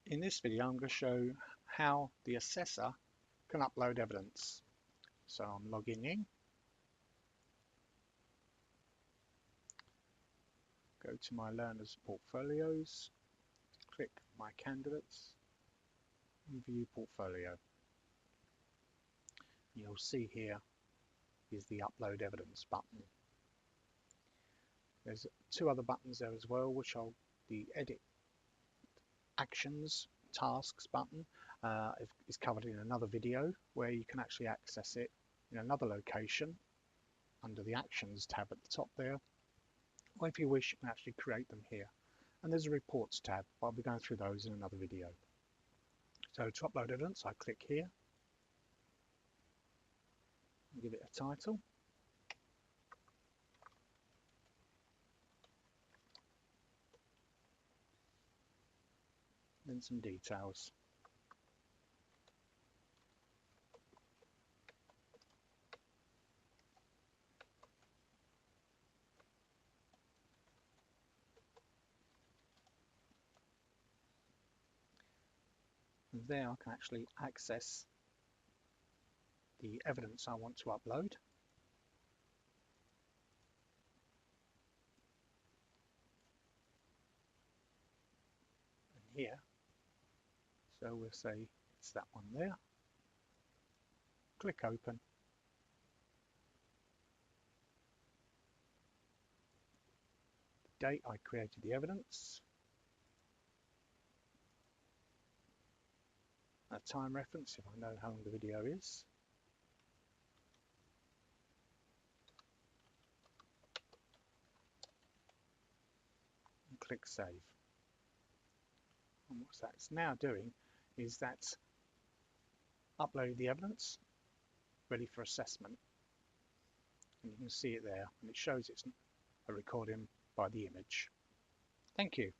In this video, I'm going to show how the assessor can upload evidence. So I'm logging in. Go to my learners portfolios, click my candidates, and view portfolio. You'll see here is the upload evidence button. There's two other buttons there as well, which are the edit actions tasks button. Is covered in another video where you can actually access it in another location under the actions tab at the top there, or if you wish you can actually create them here. And there's a reports tab, but I'll be going through those in another video. So to upload evidence, I click here and give it a title. Then some details. And there I can actually access the evidence I want to upload. And here, so we'll say it's that one there. Click open. The date I created the evidence. A time reference if I know how long the video is. And click save. And what that's now doing is that's uploaded the evidence ready for assessment. And you can see it there, and it shows it's a recording by the image. Thank you.